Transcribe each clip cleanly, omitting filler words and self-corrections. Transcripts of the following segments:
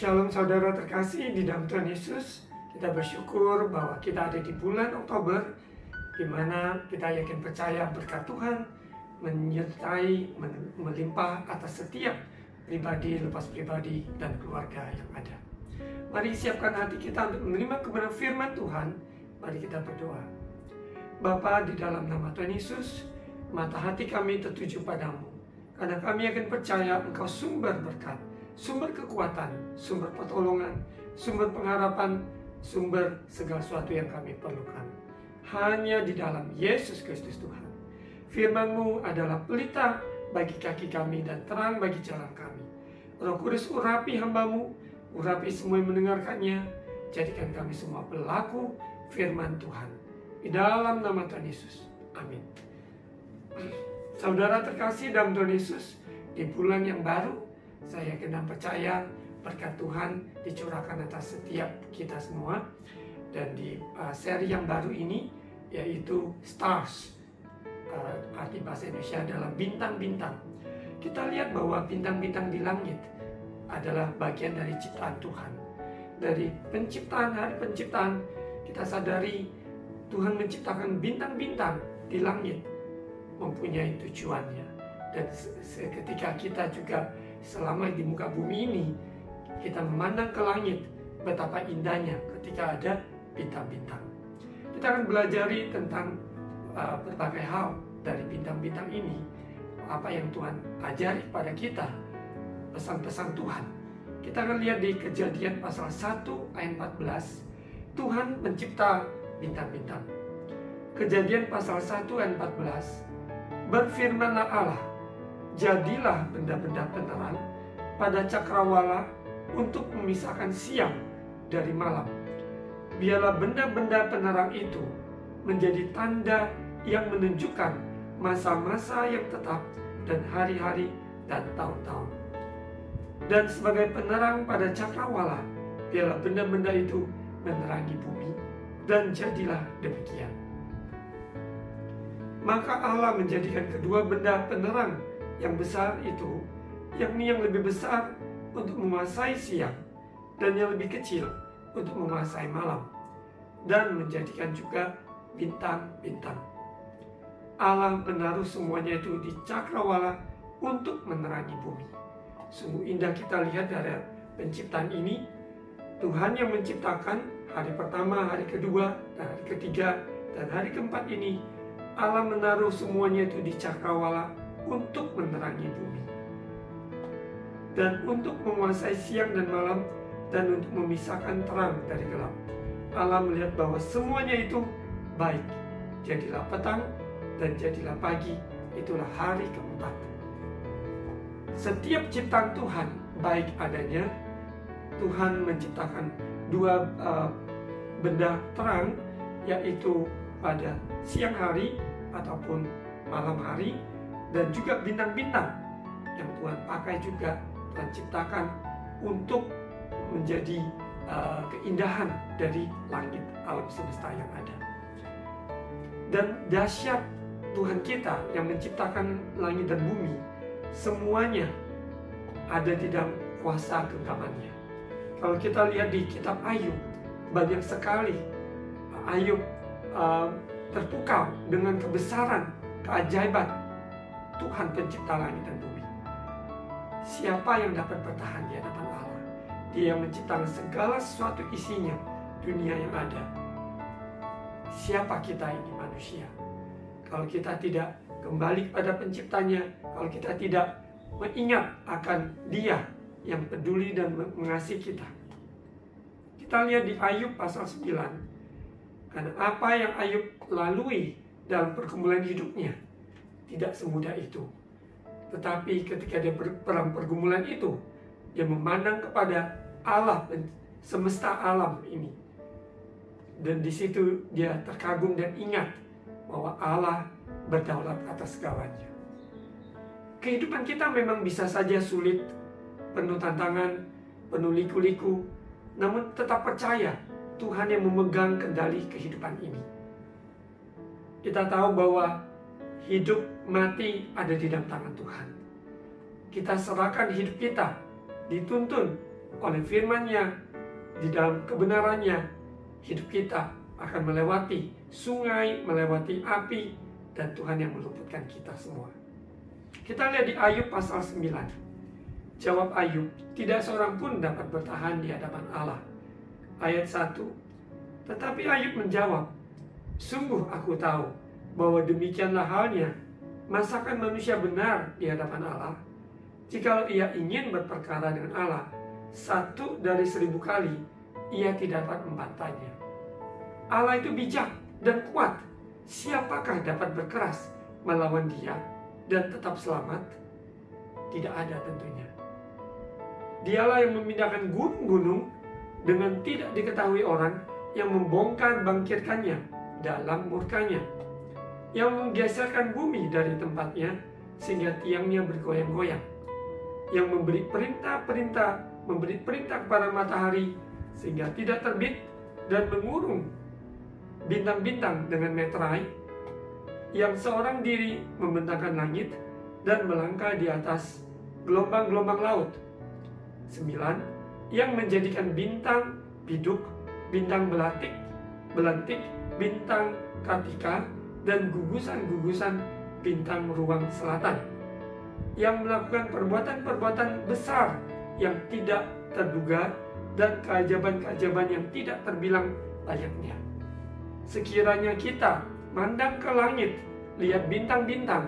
Shalom saudara terkasih di dalam Tuhan Yesus. Kita bersyukur bahwa kita ada di bulan Oktober, di mana kita yakin percaya berkat Tuhan menyertai, melimpah atas setiap pribadi, lepas pribadi, dan keluarga yang ada. Mari siapkan hati kita untuk menerima kebenaran firman Tuhan. Mari kita berdoa. Bapa, di dalam nama Tuhan Yesus, mata hati kami tertuju padamu, karena kami akan percaya Engkau sumber berkat, sumber kekuatan, sumber pertolongan, sumber pengharapan, sumber segala sesuatu yang kami perlukan. Hanya di dalam Yesus Kristus Tuhan. Firman-Mu adalah pelita bagi kaki kami dan terang bagi jalan kami. Roh Kudus, urapi hamba-Mu, urapi semua yang mendengarkannya, jadikan kami semua pelaku firman Tuhan. Di dalam nama Tuhan Yesus. Amin. Saudara terkasih dalam Tuhan Yesus, di bulan yang baru, saya yakin dan percaya berkat Tuhan dicurahkan atas setiap kita semua. Dan di seri yang baru ini, yaitu Stars, arti bahasa Indonesia adalah bintang-bintang. Kita lihat bahwa bintang-bintang di langit adalah bagian dari ciptaan Tuhan. Dari penciptaan, hari penciptaan, kita sadari Tuhan menciptakan bintang-bintang di langit mempunyai tujuannya. Dan seketika kita juga selama di muka bumi ini, kita memandang ke langit, betapa indahnya ketika ada bintang-bintang. Kita akan belajari tentang berbagai hal dari bintang-bintang ini, apa yang Tuhan ajari pada kita, pesan-pesan Tuhan. Kita akan lihat di Kejadian pasal 1 ayat 14, Tuhan mencipta bintang-bintang. Kejadian pasal 1 ayat 14, berfirmanlah Allah, jadilah benda-benda penerang pada cakrawala untuk memisahkan siang dari malam. Biarlah benda-benda penerang itu menjadi tanda yang menunjukkan masa-masa yang tetap dan hari-hari dan tahun-tahun. Dan sebagai penerang pada cakrawala, biarlah benda-benda itu menerangi bumi, dan jadilah demikian. Maka Allah menjadikan kedua benda penerang yang besar itu, yakni yang lebih besar untuk menguasai siang dan yang lebih kecil untuk menguasai malam, dan menjadikan juga bintang-bintang. Allah menaruh semuanya itu di cakrawala untuk menerangi bumi. Sungguh indah kita lihat dari penciptaan ini. Tuhan yang menciptakan hari pertama, hari kedua, dan hari ketiga, dan hari keempat ini, Allah menaruh semuanya itu di cakrawala untuk menerangi bumi, dan untuk menguasai siang dan malam, dan untuk memisahkan terang dari gelap. Allah melihat bahwa semuanya itu baik. Jadilah petang dan jadilah pagi, itulah hari keempat. Setiap ciptaan Tuhan baik adanya. Tuhan menciptakan dua benda terang, yaitu pada siang hari ataupun malam hari, dan juga bintang-bintang yang Tuhan pakai juga, Tuhan ciptakan untuk menjadi keindahan dari langit alam semesta yang ada. Dan dahsyat Tuhan kita yang menciptakan langit dan bumi, semuanya ada di dalam kuasa genggamannya. Kalau kita lihat di kitab Ayub, banyak sekali Ayub terpukau dengan kebesaran, keajaiban Tuhan pencipta langit dan bumi. Siapa yang dapat bertahan di hadapan Allah? Dia yang menciptakan segala sesuatu isinya, dunia yang ada. Siapa kita ini manusia? Kalau kita tidak kembali kepada penciptanya, kalau kita tidak mengingat akan Dia yang peduli dan mengasihi kita. Kita lihat di Ayub pasal 9, karena apa yang Ayub lalui dalam pergumulan hidupnya tidak semudah itu. Tetapi ketika dia dalam pergumulan itu, dia memandang kepada Allah semesta alam ini. Dan di situ dia terkagum dan ingat bahwa Allah berdaulat atas segalanya. Kehidupan kita memang bisa saja sulit, penuh tantangan, penuh liku-liku, namun tetap percaya Tuhan yang memegang kendali kehidupan ini. Kita tahu bahwa hidup mati ada di dalam tangan Tuhan. Kita serahkan hidup kita, dituntun oleh firman-Nya, di dalam kebenarannya, hidup kita akan melewati sungai, melewati api, dan Tuhan yang meluputkan kita semua. Kita lihat di Ayub pasal 9. Jawab Ayub, tidak seorang pun dapat bertahan di hadapan Allah. Ayat 1. Tetapi Ayub menjawab, sungguh aku tahu bahwa demikianlah halnya. Masakan manusia benar di hadapan Allah? Jikalau ia ingin berperkara dengan Allah, 1 dari 1000 kali ia tidak dapat membantahnya. Allah itu bijak dan kuat. Siapakah dapat berkeras melawan Dia dan tetap selamat? Tidak ada tentunya. Dialah yang memindahkan gunung-gunung dengan tidak diketahui orang, yang membongkar bangkitkannya dalam murkanya, yang menggeserkan bumi dari tempatnya sehingga tiangnya bergoyang-goyang, yang memberi perintah kepada matahari sehingga tidak terbit, dan mengurung bintang-bintang dengan meterai, yang seorang diri membentangkan langit dan melangkah di atas gelombang-gelombang laut. 9. Yang menjadikan bintang biduk, bintang belantik, bintang kartika, dan gugusan-gugusan bintang ruang selatan, yang melakukan perbuatan-perbuatan besar yang tidak terduga dan keajaiban-keajaiban yang tidak terbilang layaknya. Sekiranya kita mandang ke langit, lihat bintang-bintang,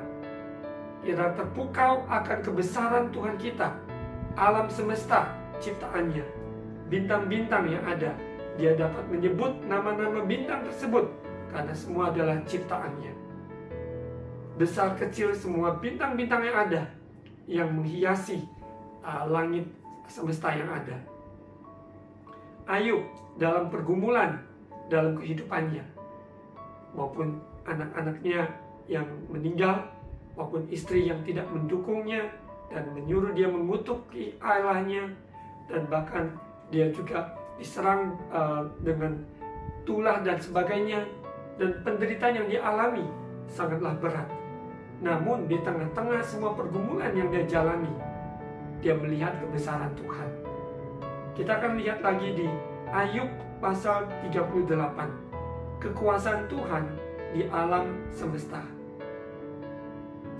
kita terpukau akan kebesaran Tuhan kita, alam semesta ciptaannya, bintang-bintang yang ada. Dia dapat menyebut nama-nama bintang tersebut karena semua adalah ciptaannya. Besar kecil semua bintang-bintang yang ada, yang menghiasi langit semesta yang ada. Ayub dalam pergumulan dalam kehidupannya, maupun anak-anaknya yang meninggal, maupun istri yang tidak mendukungnya dan menyuruh dia mengutuki Allahnya, dan bahkan dia juga diserang dengan tulah dan sebagainya, dan penderitaan yang dia alami sangatlah berat. Namun di tengah-tengah semua pergumulan yang dia jalani, dia melihat kebesaran Tuhan. Kita akan lihat lagi di Ayub pasal 38, kekuasaan Tuhan di alam semesta.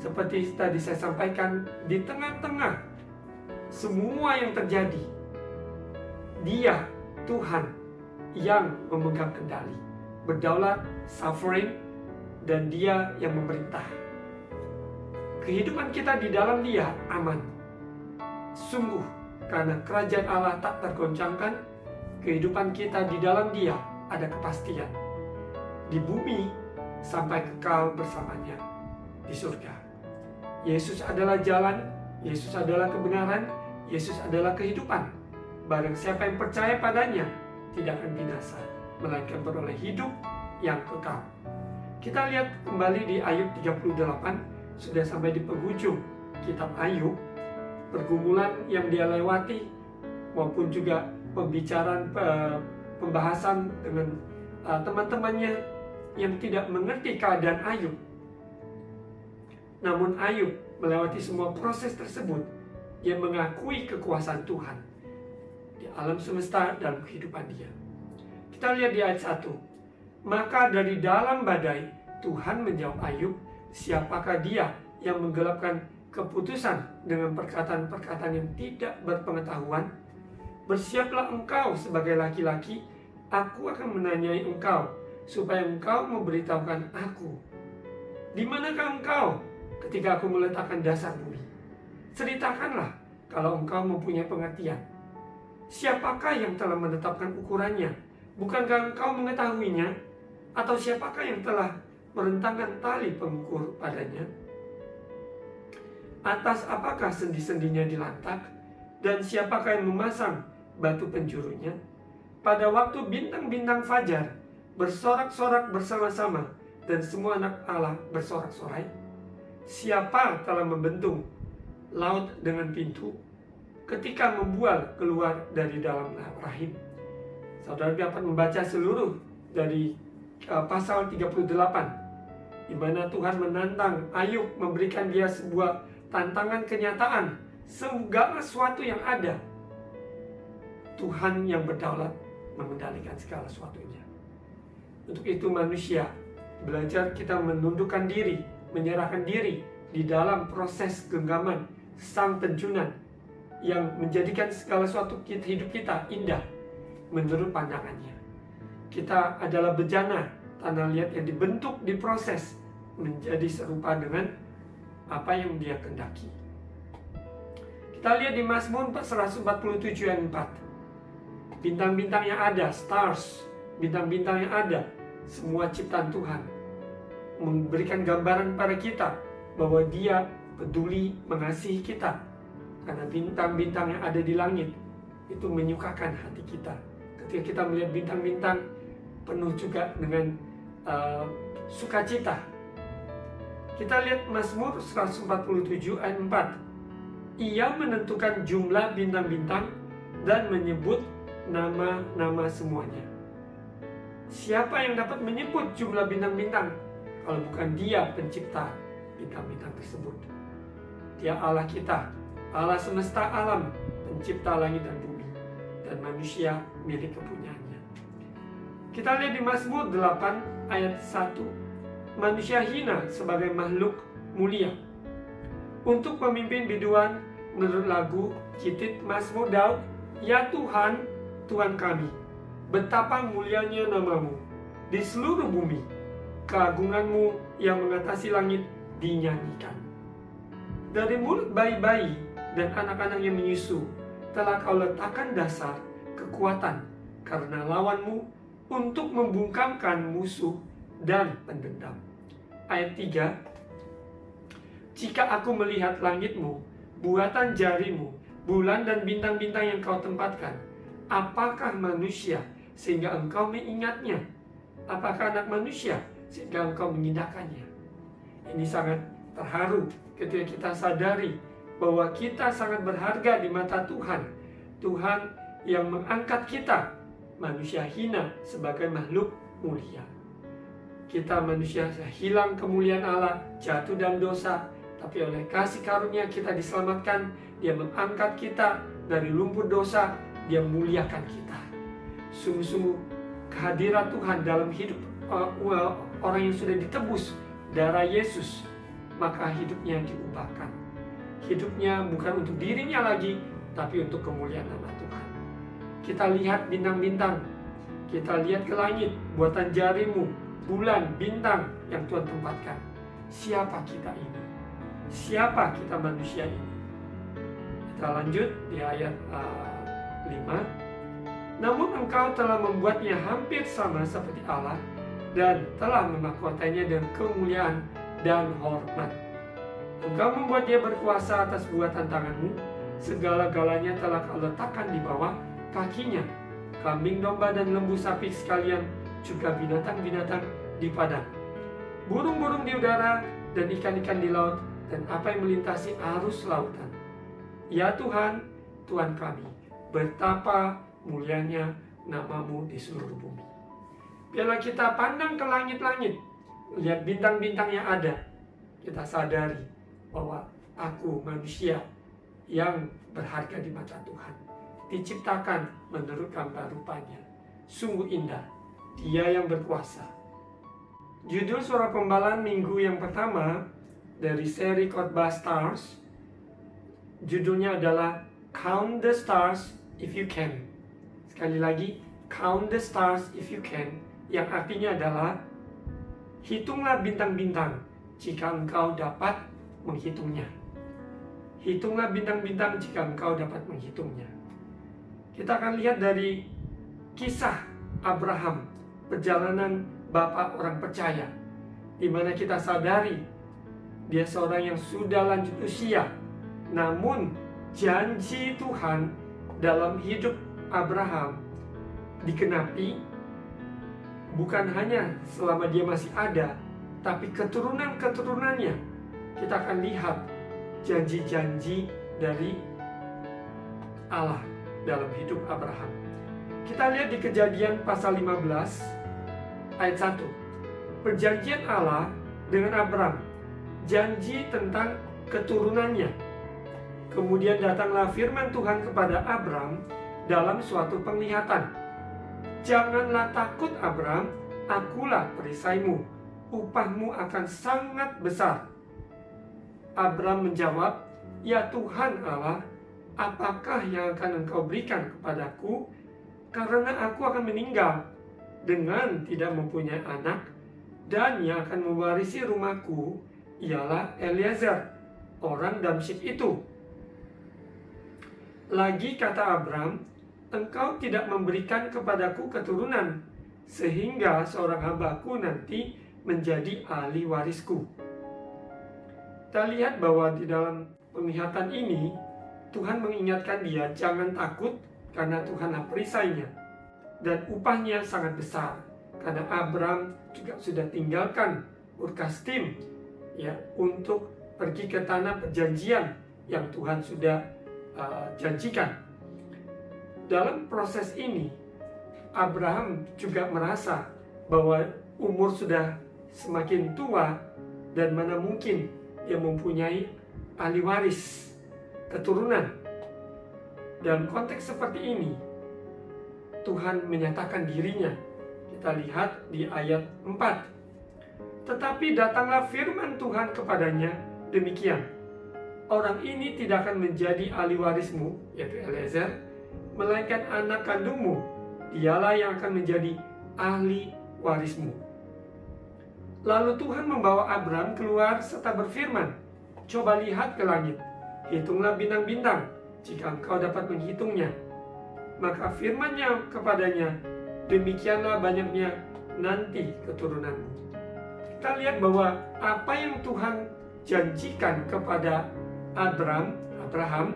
Seperti tadi saya sampaikan, di tengah-tengah semua yang terjadi, Dia, Tuhan, yang memegang kendali, berdaulat, sovereign, dan Dia yang memerintah. Kehidupan kita di dalam Dia aman. Sungguh, karena kerajaan Allah tak tergoncangkan, kehidupan kita di dalam Dia ada kepastian. Di bumi sampai kekal bersamanya di surga. Yesus adalah jalan, Yesus adalah kebenaran, Yesus adalah kehidupan. Barang siapa yang percaya padanya tidak akan binasa, melainkan beroleh hidup yang kekal. Kita lihat kembali di Ayub 38, sudah sampai di penghujung kitab Ayub. Pergumulan yang dia lewati, maupun juga pembahasan dengan teman-temannya yang tidak mengerti keadaan Ayub. Namun Ayub melewati semua proses tersebut. Dia mengakui kekuasaan Tuhan di alam semesta dalam kehidupan dia. Kita lihat di ayat 1. Maka dari dalam badai Tuhan menjawab Ayub, siapakah dia yang menggelapkan keputusan dengan perkataan-perkataan yang tidak berpengetahuan? Bersiaplah engkau sebagai laki-laki, aku akan menanyai engkau, supaya engkau memberitahukan aku. Di manakah engkau ketika aku meletakkan dasar bumi? Ceritakanlah kalau engkau mempunyai pengertian. Siapakah yang telah menetapkan ukurannya? Bukankah engkau mengetahuinya? Atau siapakah yang telah merentangkan tali pengukur padanya? Atas apakah sendi-sendinya dilantak? Dan siapakah yang memasang batu penjurunya? Pada waktu bintang-bintang fajar bersorak-sorak bersama-sama dan semua anak Allah bersorak-sorai, siapa telah membentuk laut dengan pintu ketika membual keluar dari dalam rahim? Saudara dapat membaca seluruh dari pasal 38, di mana Tuhan menantang Ayub, memberikan dia sebuah tantangan kenyataan segala sesuatu yang ada. Tuhan yang berdaulat mengendalikan segala sesuatunya. Untuk itu manusia belajar kita menundukkan diri, menyerahkan diri di dalam proses genggaman Sang Penjunan yang menjadikan segala sesuatu hidup kita indah menurut pandangannya. Kita adalah bejana tanah liat yang dibentuk, diproses menjadi serupa dengan apa yang Dia kehendaki. Kita lihat di Mazmur 147 ayat 4. Bintang-bintang yang ada, stars, bintang-bintang yang ada, semua ciptaan Tuhan memberikan gambaran pada kita bahwa Dia peduli mengasihi kita. Karena bintang-bintang yang ada di langit itu menyukakan hati kita. Ketika kita melihat bintang-bintang, penuh juga dengan sukacita. Kita lihat Mazmur 147 ayat 4. Ia menentukan jumlah bintang-bintang dan menyebut nama-nama semuanya. Siapa yang dapat menyebut jumlah bintang-bintang kalau bukan Dia pencipta bintang-bintang tersebut? Dia Allah kita, Allah semesta alam, pencipta langit dan bumi, dan manusia milik kepunyaannya. Kita lihat di Mazmur 8 ayat 1. Manusia hina sebagai makhluk mulia. Untuk pemimpin biduan menurut lagu Kitit Mazmur Daud, ya Tuhan, Tuhan kami, betapa mulianya namamu di seluruh bumi, keagunganmu yang mengatasi langit dinyanyikan. Dari mulut bayi-bayi dan anak-anak yang menyusu telah kau letakkan dasar kekuatan karena lawanmu untuk membungkamkan musuh dan pendendam. Ayat 3. Jika aku melihat langitmu, buatan jarimu, bulan dan bintang-bintang yang kau tempatkan, apakah manusia sehingga engkau mengingatnya? Apakah anak manusia sehingga engkau mengindahkannya? Ini sangat terharu ketika kita sadari bahwa kita sangat berharga di mata Tuhan. Tuhan yang mengangkat kita, manusia hina, sebagai makhluk mulia. Kita manusia hilang kemuliaan Allah, jatuh dalam dosa, tapi oleh kasih karunia kita diselamatkan. Dia mengangkat kita dari lumpur dosa, Dia muliakan kita. Sungguh-sungguh kehadiran Tuhan dalam hidup orang yang sudah ditebus darah Yesus, maka hidupnya diubahkan. Hidupnya bukan untuk dirinya lagi, tapi untuk kemuliaan nama Tuhan. Kita lihat bintang-bintang, kita lihat ke langit, buatan jarimu, bulan, bintang yang Tuhan tempatkan. Siapa kita ini? Siapa kita manusia ini? Kita lanjut di ayat 5. Namun engkau telah membuatnya hampir sama seperti Allah dan telah memahkotanya dengan kemuliaan dan hormat. Engkau membuat dia berkuasa atas buatan tanganmu. Segala-galanya telah kau letakkan di bawah kakinya. Kambing, domba, dan lembu sapi sekalian, juga binatang-binatang di padang, burung-burung di udara, dan ikan-ikan di laut, dan apa yang melintasi arus lautan. Ya Tuhan, Tuhan kami, betapa mulianya namamu di seluruh bumi. Biarlah kita pandang ke langit-langit, lihat bintang-bintang yang ada, kita sadari bahwa aku manusia yang berharga di mata Tuhan, diciptakan menurut gambar rupanya. Sungguh indah, Dia yang berkuasa. Judul Suara Pembalaan minggu yang pertama dari seri khotbah Stars, judulnya adalah Count the Stars If You Can. Sekali lagi, Count the Stars If You Can, yang artinya adalah hitunglah bintang-bintang jika engkau dapat menghitungnya. Hitunglah bintang-bintang jika engkau dapat menghitungnya. Kita akan lihat dari kisah Abraham, perjalanan bapak orang percaya, di mana kita sadari dia seorang yang sudah lanjut usia, namun janji Tuhan dalam hidup Abraham dikenapi bukan hanya selama dia masih ada, tapi keturunan-keturunannya. Kita akan lihat janji-janji dari Allah dalam hidup Abraham. Kita lihat di Kejadian pasal 15 ayat 1. Perjanjian Allah dengan Abraham, janji tentang keturunannya. Kemudian datanglah firman Tuhan kepada Abraham dalam suatu penglihatan. Janganlah takut Abram, akulah perisaimu, upahmu akan sangat besar. Abram menjawab, ya Tuhan Allah, apakah yang akan engkau berikan kepadaku? Karena aku akan meninggal dengan tidak mempunyai anak, dan yang akan mewarisi rumahku ialah Eliezer, orang Damsyik itu. Lagi kata Abram, engkau tidak memberikan kepadaku keturunan, sehingga seorang hambaku nanti menjadi ahli warisku. Kita lihat bahwa di dalam penglihatan ini, Tuhan mengingatkan dia jangan takut karena Tuhanlah perisainya. Dan upahnya sangat besar, karena Abram juga sudah tinggalkan Ur Kasdim ya, untuk pergi ke tanah perjanjian yang Tuhan sudah janjikan. Dalam proses ini, Abraham juga merasa bahwa umur sudah semakin tua dan mana mungkin dia mempunyai ahli waris keturunan. Dalam konteks seperti ini, Tuhan menyatakan dirinya. Kita lihat di ayat 4. Tetapi datanglah firman Tuhan kepadanya demikian, orang ini tidak akan menjadi ahli warismu, yaitu Eliezer, melainkan anak kandungmu, dialah yang akan menjadi ahli warismu. Lalu Tuhan membawa Abram keluar serta berfirman, coba lihat ke langit, hitunglah bintang-bintang, jika engkau dapat menghitungnya. Maka firman-Nya kepadanya, demikianlah banyaknya nanti keturunanmu. Kita lihat bahwa apa yang Tuhan janjikan kepada Abraham,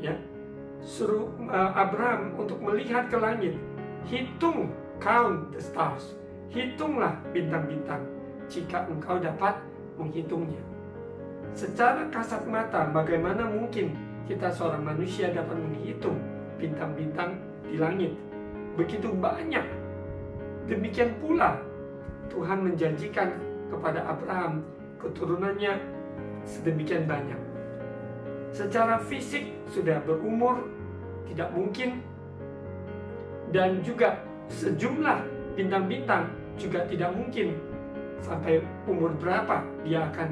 ya, suruh Abraham untuk melihat ke langit, hitung, count the stars, hitunglah bintang-bintang, jika engkau dapat menghitungnya. Secara kasat mata, bagaimana mungkin kita seorang manusia dapat menghitung bintang-bintang di langit? Begitu banyak. Demikian pula Tuhan menjanjikan kepada Abraham keturunannya sedemikian banyak. Secara fisik sudah berumur, tidak mungkin. Dan juga sejumlah bintang-bintang juga tidak mungkin. Sampai umur berapa dia akan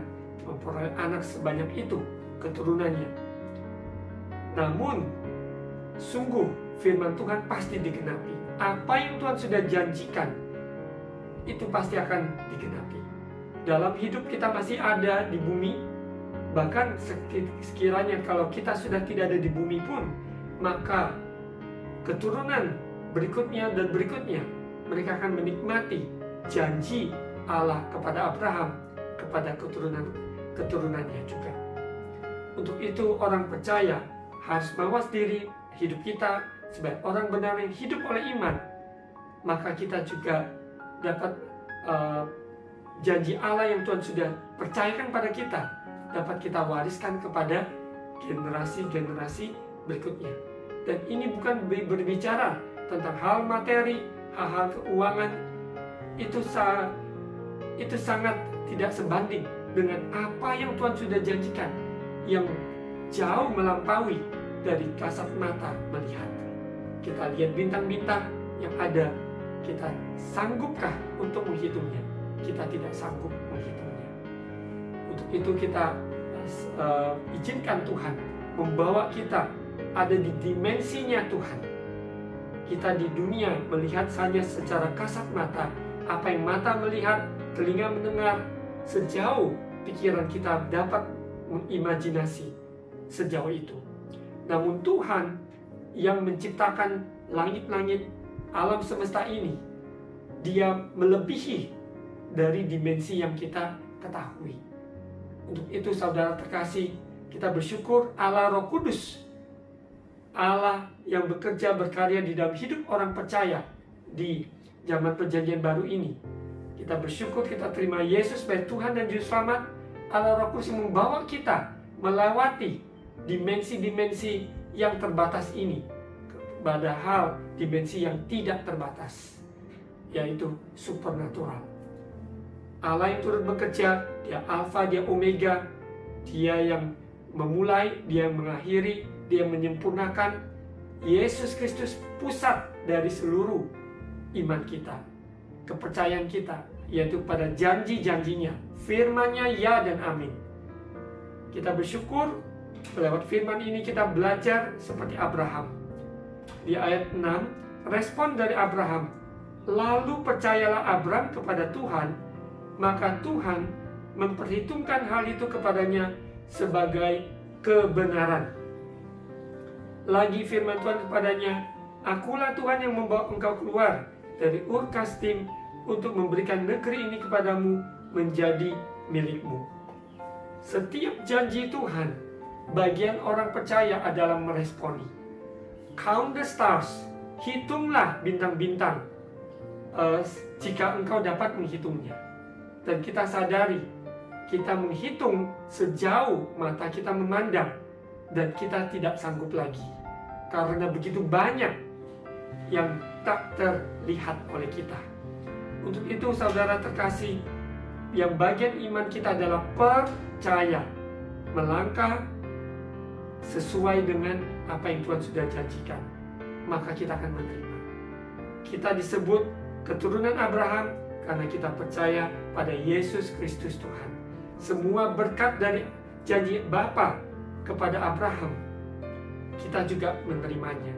memperoleh anak sebanyak itu keturunannya. Namun sungguh firman Tuhan pasti digenapi. Apa yang Tuhan sudah janjikan itu pasti akan digenapi. Dalam hidup kita masih ada di bumi, bahkan sekiranya kalau kita sudah tidak ada di bumi pun, maka keturunan berikutnya dan berikutnya mereka akan menikmati janji Allah kepada Abraham, kepada keturunannya juga. Untuk itu orang percaya harus mawas diri hidup kita sebagai orang benar yang hidup oleh iman. Maka kita juga dapat janji Allah yang Tuhan sudah percayakan pada kita, dapat kita wariskan kepada generasi-generasi berikutnya. Dan ini bukan berbicara tentang hal materi, hal-hal keuangan. Itu sangat tidak sebanding dengan apa yang Tuhan sudah janjikan, yang jauh melampaui dari kasat mata melihat. Kita lihat bintang-bintang yang ada, kita sanggupkah untuk menghitungnya? Kita tidak sanggup menghitungnya. Untuk itu kita izinkan Tuhan membawa kita ada di dimensinya Tuhan. Kita di dunia melihat hanya secara kasat mata, apa yang mata melihat, telinga mendengar, sejauh pikiran kita dapat mengimajinasi sejauh itu. Namun Tuhan yang menciptakan langit-langit, alam semesta ini, Dia melebihi dari dimensi yang kita ketahui. Untuk itu saudara terkasih, kita bersyukur Allah Roh Kudus, Allah yang bekerja berkarya di dalam hidup orang percaya di zaman perjanjian baru ini. Kita bersyukur, kita terima Yesus sebagai Tuhan dan Juru Selamat. Allah Roh Kudus membawa kita melewati dimensi-dimensi yang terbatas ini, padahal dimensi yang tidak terbatas, yaitu supernatural. Allah yang turut bekerja, Dia Alfa, Dia Omega, Dia yang memulai, Dia yang mengakhiri, Dia yang menyempurnakan. Yesus Kristus pusat dari seluruh iman kita, kepercayaan kita, yaitu pada janji-janjinya, firman-Nya ya dan amin. Kita bersyukur lewat firman ini kita belajar seperti Abraham. Di ayat 6, respon dari Abraham, lalu percayalah Abraham kepada Tuhan, maka Tuhan memperhitungkan hal itu kepadanya sebagai kebenaran. Lagi firman Tuhan kepadanya, akulah Tuhan yang membawa engkau keluar dari Ur Kasdim untuk memberikan negeri ini kepadamu menjadi milikmu. Setiap janji Tuhan, bagian orang percaya adalah meresponi. Count the stars, hitunglah bintang-bintang jika engkau dapat menghitungnya. Dan kita sadari, kita menghitung sejauh mata kita memandang, dan kita tidak sanggup lagi. Karena begitu banyak yang tak terlihat oleh kita. Untuk itu saudara terkasih, yang bagian iman kita adalah percaya, melangkah sesuai dengan apa yang Tuhan sudah janjikan, maka kita akan menerima. Kita disebut keturunan Abraham karena kita percaya pada Yesus Kristus Tuhan. Semua berkat dari janji Bapa kepada Abraham, kita juga menerimanya,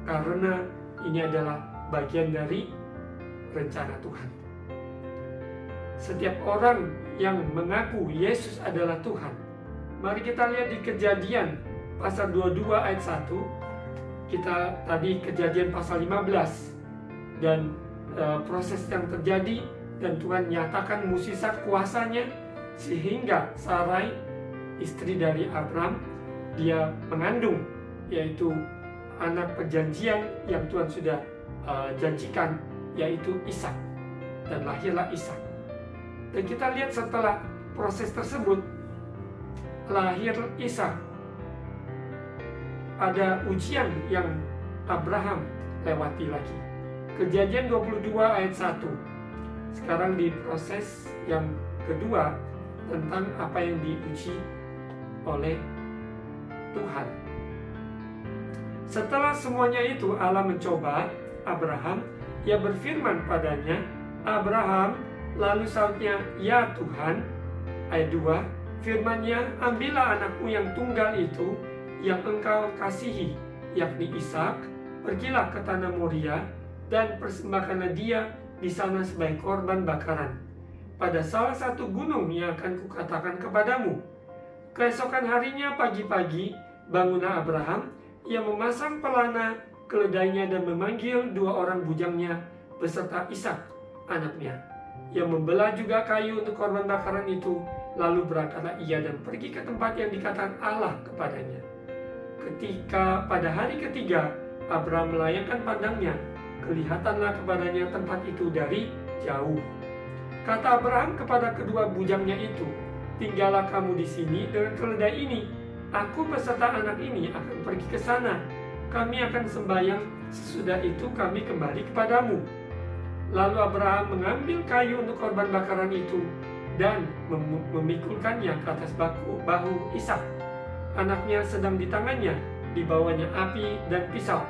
karena ini adalah bagian dari rencana Tuhan. Setiap orang yang mengaku Yesus adalah Tuhan, mari kita lihat di Kejadian pasal 22 ayat 1. Kita tadi Kejadian pasal 15, dan proses yang terjadi, dan Tuhan nyatakan mukjizat kuasanya sehingga Sarai, istri dari Abraham, dia mengandung, yaitu anak perjanjian yang Tuhan sudah janjikan, yaitu Ishak, dan lahirlah Ishak. Dan kita lihat setelah proses tersebut, lahir Ishak, ada ujian yang Abraham lewati lagi. Kejadian 22 ayat 1. Sekarang di proses yang kedua tentang apa yang diuji oleh Tuhan. Setelah semuanya itu Allah mencoba Abraham, ia berfirman padanya, Abraham, lalu sautnya, ya Tuhan. Ayat 2, firman-Nya, ambillah anakmu yang tunggal itu, yang engkau kasihi, yakni Ishak, pergilah ke tanah Moria, dan persembahkanlah dia di sana sebagai korban bakaran pada salah satu gunung yang akan kukatakan kepadamu. Keesokan harinya pagi-pagi, bangunlah Abraham, ia memasang pelana keledainya dan memanggil 2 orang bujangnya beserta Ishak, anaknya. Ia membelah juga kayu untuk korban bakaran itu, lalu berangkatlah ia dan pergi ke tempat yang dikatakan Allah kepadanya. Ketika pada hari ketiga Abraham melayangkan pandangnya, kelihatanlah kepadanya tempat itu dari jauh. Kata Abraham kepada kedua bujangnya itu, tinggallah kamu di sini dengan keledai ini. Aku beserta anak ini akan pergi ke sana. Kami akan sembahyang, sesudah itu kami kembali kepadamu. Lalu Abraham mengambil kayu untuk korban bakaran itu dan memikulkannya ke atas bahu Ishak. Anaknya sedang di tangannya, dibawanya api dan pisau.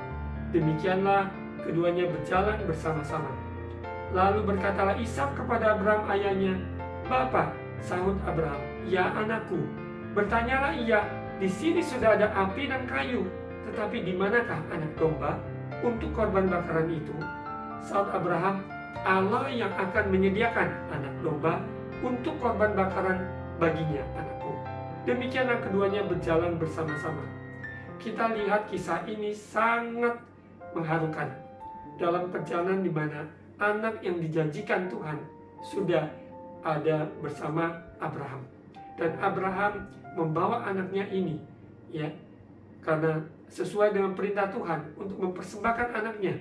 Demikianlah keduanya berjalan bersama-sama. Lalu berkatalah Ishak kepada Abraham ayahnya, Bapa, sahut Abraham, ya anakku. Bertanyalah ia, di sini sudah ada api dan kayu, tetapi di manakah anak domba untuk korban bakaran itu? Sahut Abraham, Allah yang akan menyediakan anak domba untuk korban bakaran baginya, anakku. Demikianlah keduanya berjalan bersama-sama. Kita lihat kisah ini sangat mengharukan dalam perjalanan di mana anak yang dijanjikan Tuhan sudah ada bersama Abraham, dan Abraham membawa anaknya ini, ya, karena sesuai dengan perintah Tuhan untuk mempersembahkan anaknya.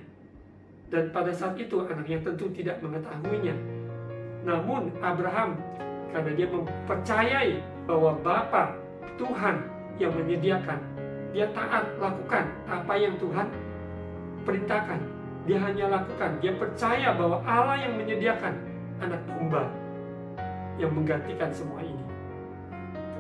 Dan pada saat itu anaknya tentu tidak mengetahuinya. Namun Abraham, karena dia mempercayai bahwa Bapa Tuhan yang menyediakan, dia taat lakukan apa yang Tuhan perintahkan. Dia hanya lakukan, dia percaya bahwa Allah yang menyediakan anak domba yang menggantikan semua ini.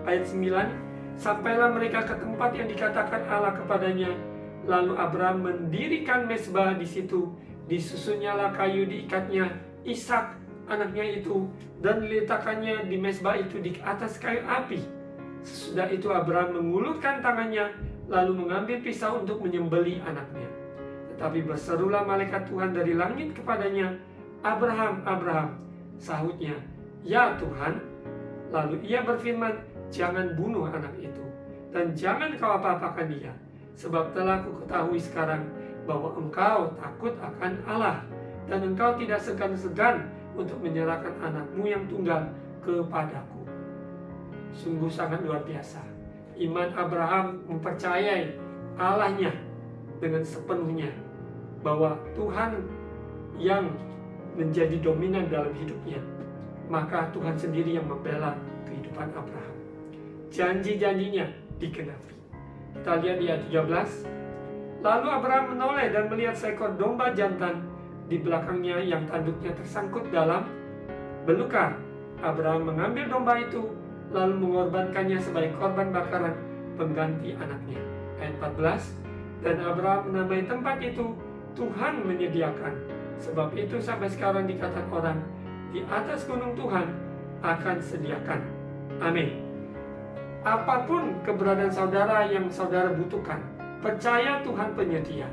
Ayat 9, sampailah mereka ke tempat yang dikatakan Allah kepadanya, Lalu Abraham mendirikan mezbah di situ. Disusunnyalah kayu, diikatnya Ishak anaknya itu, dan diletakkannya di mezbah itu di atas kayu api. Sesudah itu Abraham mengulurkan tangannya, lalu mengambil pisau untuk menyembelih anaknya. Tetapi berserulah malaikat Tuhan dari langit kepadanya, "Abraham, Abraham." Sahutnya, "Ya Tuhan." Lalu ia berfirman, "Jangan bunuh anak itu, dan jangan kau apa-apakan dia. Sebab telah ku ketahui sekarang bahwa engkau takut akan Allah, dan engkau tidak segan-segan untuk menyerahkan anakmu yang tunggal kepadaku." Sungguh sangat luar biasa. Iman Abraham mempercayai Allahnya dengan sepenuhnya, bahwa Tuhan yang menjadi dominan dalam hidupnya. Maka Tuhan sendiri yang membela kehidupan Abraham. Janji-janjinya digenapi. Kita lihat di ayat 13. Lalu Abraham menoleh dan melihat seekor domba jantan di belakangnya yang tanduknya tersangkut dalam belukar. Abraham mengambil domba itu, lalu mengorbankannya sebagai korban bakaran pengganti anaknya. Ayat 14. Dan Abraham menamai tempat itu, Tuhan menyediakan. Sebab itu sampai sekarang dikatakan orang, di atas gunung Tuhan akan sediakan. Amin. Apapun keberadaan saudara yang saudara butuhkan, percaya Tuhan penyedia.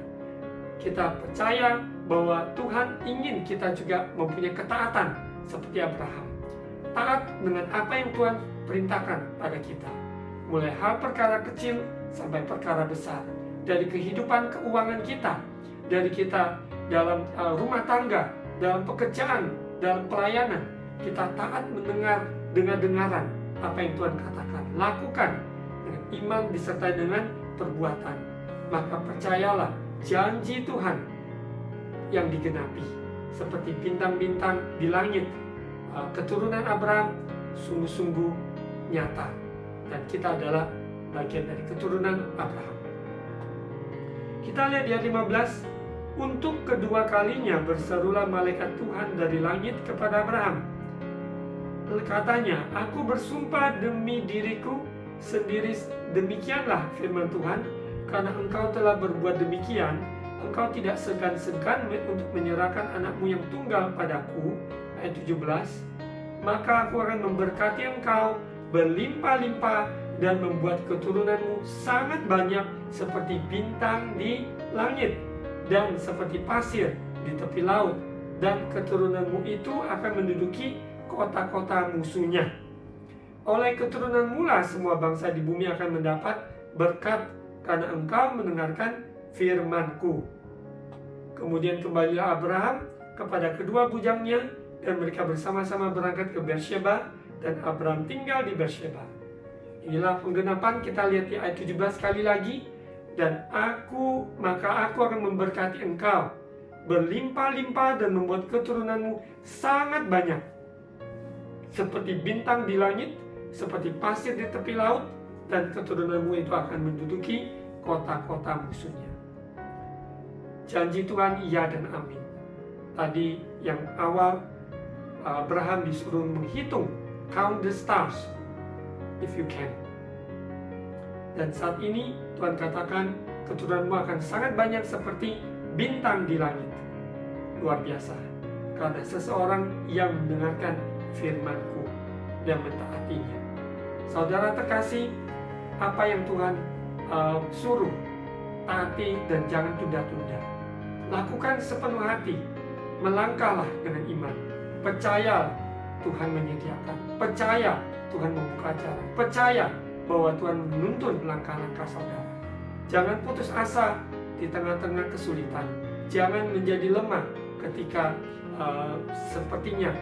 Kita percaya bahwa Tuhan ingin kita juga mempunyai ketaatan seperti Abraham. Taat dengan apa yang Tuhan perintahkan pada kita. Mulai hal perkara kecil sampai perkara besar. Dari kehidupan keuangan kita, dari kita dalam rumah tangga, dalam pekerjaan, dalam pelayanan, kita taat mendengar dengar-dengaran apa yang Tuhan katakan. Lakukan dengan iman disertai dengan perbuatan. Maka percayalah janji Tuhan yang digenapi. Seperti bintang-bintang di langit, keturunan Abraham sungguh-sungguh nyata. Dan kita adalah bagian dari keturunan Abraham. Kita lihat di ayat 15. Untuk kedua kalinya berserulah malaikat Tuhan dari langit kepada Abraham. Katanya, "Aku bersumpah demi diriku sendiri, demikianlah firman Tuhan, karena engkau telah berbuat demikian, engkau tidak segan-segan untuk menyerahkan anakmu yang tunggal padaku." Ayat 17. "Maka aku akan memberkati engkau berlimpah-limpah dan membuat keturunanmu sangat banyak seperti bintang di langit dan seperti pasir di tepi laut, dan keturunanmu itu akan menduduki kota-kota musuhnya. Oleh keturunanmu lah semua bangsa di bumi akan mendapat berkat karena engkau mendengarkan firman-Ku." Kemudian kembalilah Abraham kepada kedua bujangnya, dan mereka bersama-sama berangkat ke Beersheba, dan Abraham tinggal di Beersheba. Inilah penggenapan, kita lihat di ayat 17 sekali lagi. "Dan maka aku akan memberkati engkau berlimpah-limpah dan membuat keturunanmu sangat banyak seperti bintang di langit, seperti pasir di tepi laut, dan keturunanmu itu akan menduduki kota-kota musuhnya." Janji Tuhan iya dan amin. Tadi yang awal Abraham disuruh menghitung, count the stars if you can. Dan saat ini Tuhan katakan keturunanmu akan sangat banyak seperti bintang di langit. Luar biasa. Karena seseorang yang mendengarkan firman-Ku dan mentaatinya. Saudara terkasih, apa yang Tuhan suruh, taati dan jangan tunda-tunda. Lakukan sepenuh hati. Melangkahlah dengan iman. Percaya Tuhan menyediakan. Percaya Tuhan membuka jalan. Percaya bahwa Tuhan menuntun langkah-langkah saudara. Jangan putus asa di tengah-tengah kesulitan. Jangan menjadi lemah ketika sepertinya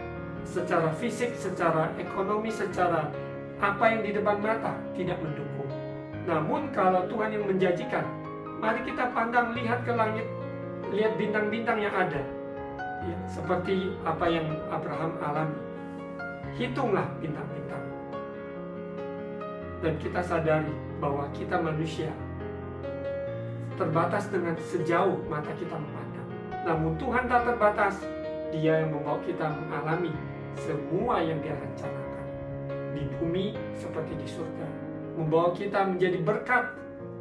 secara fisik, secara ekonomi, secara apa yang di depan mata tidak mendukung. Namun kalau Tuhan yang menjanjikan, mari kita pandang, lihat ke langit, lihat bintang-bintang yang ada. Ya, seperti apa yang Abraham alami. Hitunglah bintang-bintang. Dan kita sadari bahwa kita manusia terbatas dengan sejauh mata kita memandang. Namun Tuhan tak terbatas. Dia yang membawa kita mengalami semua yang Dia rencanakan di bumi seperti di surga. Membawa kita menjadi berkat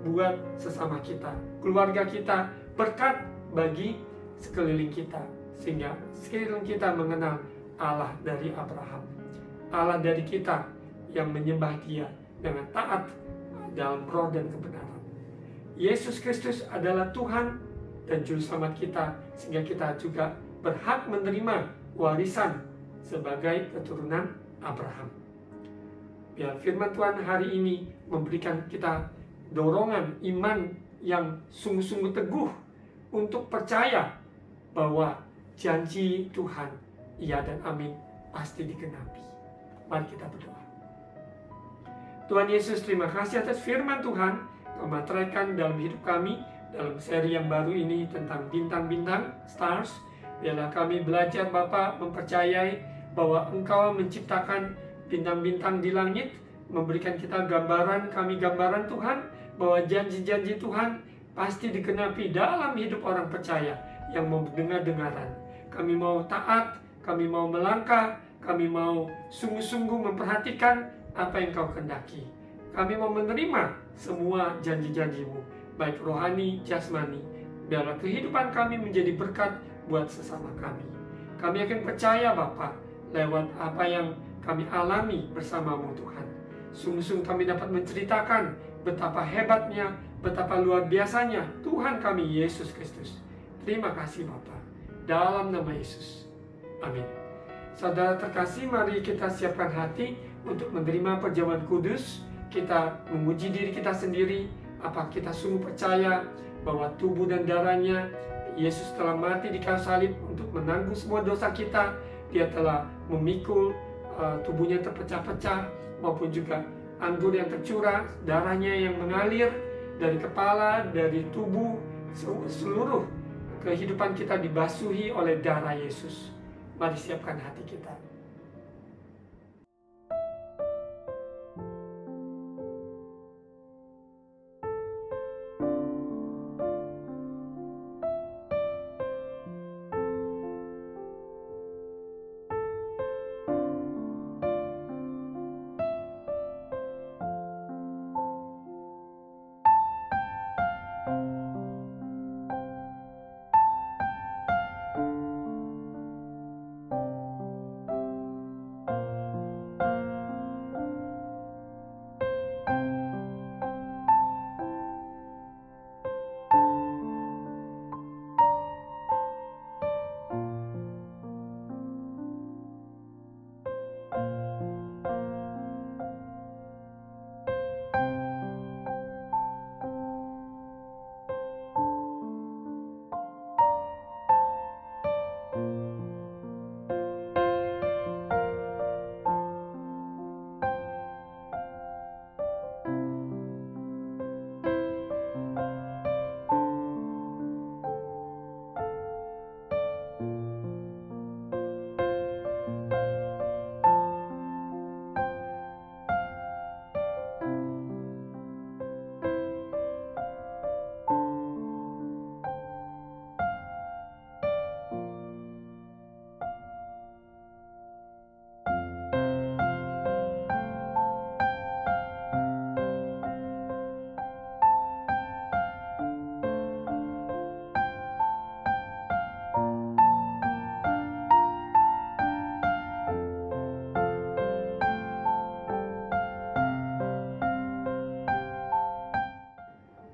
buat sesama kita, keluarga kita, berkat bagi sekeliling kita, sehingga sekeliling kita mengenal Allah dari Abraham, Allah dari kita yang menyembah Dia dengan taat dalam roh dan kebenaran. Yesus Kristus adalah Tuhan dan Juru Selamat kita, sehingga kita juga berhak menerima warisan sebagai keturunan Abraham. Biar firman Tuhan hari ini memberikan kita dorongan iman yang sungguh-sungguh teguh untuk percaya bahwa janji Tuhan, iya dan amin, pasti dikenapi. Mari kita berdoa. Tuhan Yesus, terima kasih atas firman Tuhan Kau materaikan dalam hidup kami, dalam seri yang baru ini tentang bintang-bintang, stars. Biarlah kami belajar Bapa mempercayai bahwa Engkau menciptakan bintang-bintang di langit, memberikan kita gambaran, kami gambaran Tuhan, bahwa janji-janji Tuhan pasti dikenapi dalam hidup orang percaya yang mau dengar-dengaran. Kami mau taat, kami mau melangkah, kami mau sungguh-sungguh memperhatikan apa yang Kau kehendaki. Kami mau menerima semua janji-janji-Mu, baik rohani, jasmani. Biarlah kehidupan kami menjadi berkat buat sesama kami. Kami akan percaya Bapa lewat apa yang kami alami bersama-Mu Tuhan. Sungguh-sungguh kami dapat menceritakan betapa hebatnya, betapa luar biasanya Tuhan kami Yesus Kristus. Terima kasih Bapa. Dalam nama Yesus. Amin. Saudara terkasih, mari kita siapkan hati untuk menerima perjamuan kudus. Kita menguji diri kita sendiri, apa kita sungguh percaya bahwa tubuh dan darahnya Yesus telah mati di kayu salib untuk menanggung semua dosa kita. Dia telah memikul tubuhnya terpecah-pecah, maupun juga anggur yang tercurah, darahnya yang mengalir dari kepala, dari tubuh, seluruh kehidupan kita dibasuhi oleh darah Yesus. Mari siapkan hati kita.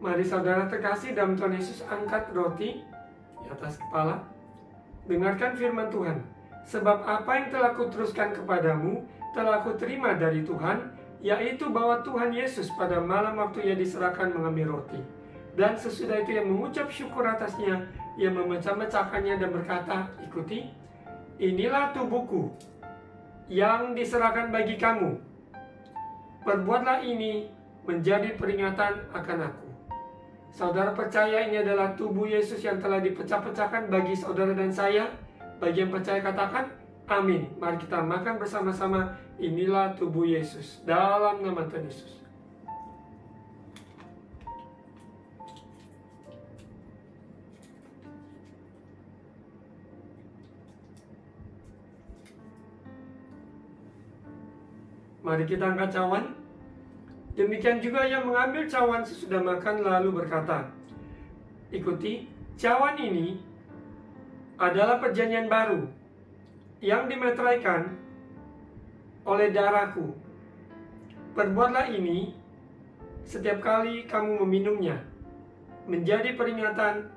Mari saudara terkasih dalam Tuhan Yesus, angkat roti di atas kepala. Dengarkan firman Tuhan. Sebab apa yang telah kuteruskan kepadamu, telah kuterima dari Tuhan, yaitu bahwa Tuhan Yesus pada malam waktu Ia diserahkan mengambil roti. Dan sesudah itu Ia mengucap syukur atasnya, Ia memecah-mecahkannya dan berkata, ikuti, inilah tubuhku yang diserahkan bagi kamu. Perbuatlah ini menjadi peringatan akan aku. Saudara percaya ini adalah tubuh Yesus yang telah dipecah-pecahkan bagi saudara dan saya? Bagi yang percaya katakan, amin. Mari kita makan bersama-sama. Inilah tubuh Yesus. Dalam nama Tuhan Yesus. Mari kita angkat cawan. Demikian juga ia mengambil cawan sesudah makan lalu berkata, ikuti, cawan ini adalah perjanjian baru yang dimeteraikan oleh darahku. Perbuatlah ini setiap kali kamu meminumnya, menjadi peringatan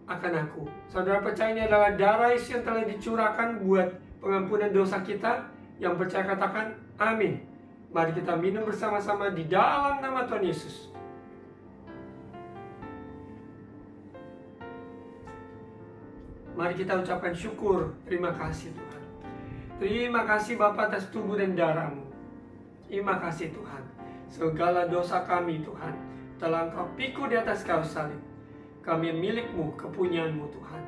akan aku. Saudara percaya ini adalah darah Yesus yang telah dicurahkan buat pengampunan dosa kita. Yang percaya katakan amin. Mari kita minum bersama-sama di dalam nama Tuhan Yesus. Mari kita ucapkan syukur. Terima kasih Tuhan. Terima kasih Bapa atas tubuh dan darah-Mu. Terima kasih Tuhan. Segala dosa kami Tuhan telah Engkau pikul di atas kayu salib. Kami milik-Mu, kepunyaan-Mu Tuhan.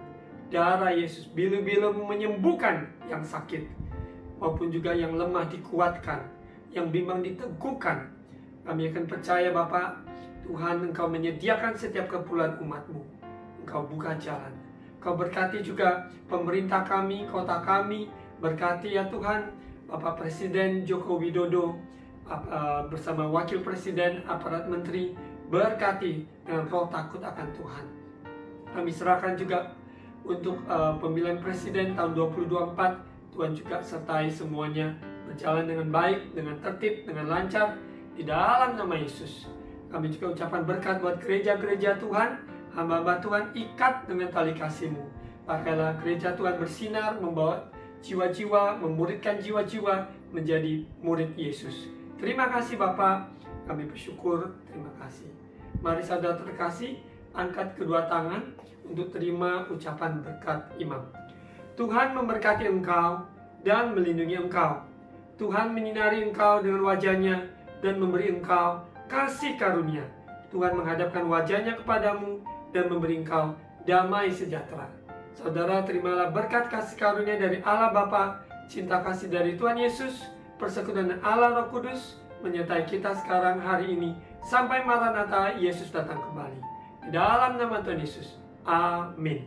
Darah Yesus bilu-bilu-Mu menyembuhkan yang sakit, maupun juga yang lemah dikuatkan, yang bimbang diteguhkan. Kami akan percaya Bapa, Tuhan Engkau menyediakan setiap keperluan umat-Mu. Engkau buka jalan. Engkau berkati juga pemerintah kami, kota kami. Berkati ya Tuhan, Bapak Presiden Joko Widodo, bersama Wakil Presiden, aparat menteri. Berkati dengan roh takut akan Tuhan. Kami serahkan juga untuk pemilihan presiden tahun 2024. Tuhan juga sertai semuanya berjalan dengan baik, dengan tertib, dengan lancar di dalam nama Yesus. Kami juga ucapan berkat buat gereja-gereja Tuhan, hamba-hamba Tuhan ikat dengan tali kasih-Mu. Pakailah gereja Tuhan bersinar, membawa jiwa-jiwa, memuridkan jiwa-jiwa menjadi murid Yesus. Terima kasih Bapa, kami bersyukur, terima kasih. Mari saudara terkasih, angkat kedua tangan untuk terima ucapan berkat imam. Tuhan memberkati engkau dan melindungi engkau. Tuhan menyinari engkau dengan wajahnya dan memberi engkau kasih karunia. Tuhan menghadapkan wajahnya kepadamu dan memberi engkau damai sejahtera. Saudara, terimalah berkat kasih karunia dari Allah Bapa, cinta kasih dari Tuhan Yesus, persekutuan Allah Roh Kudus menyertai kita sekarang hari ini sampai Maranatha Yesus datang kembali. Di dalam nama Tuhan Yesus. Amin.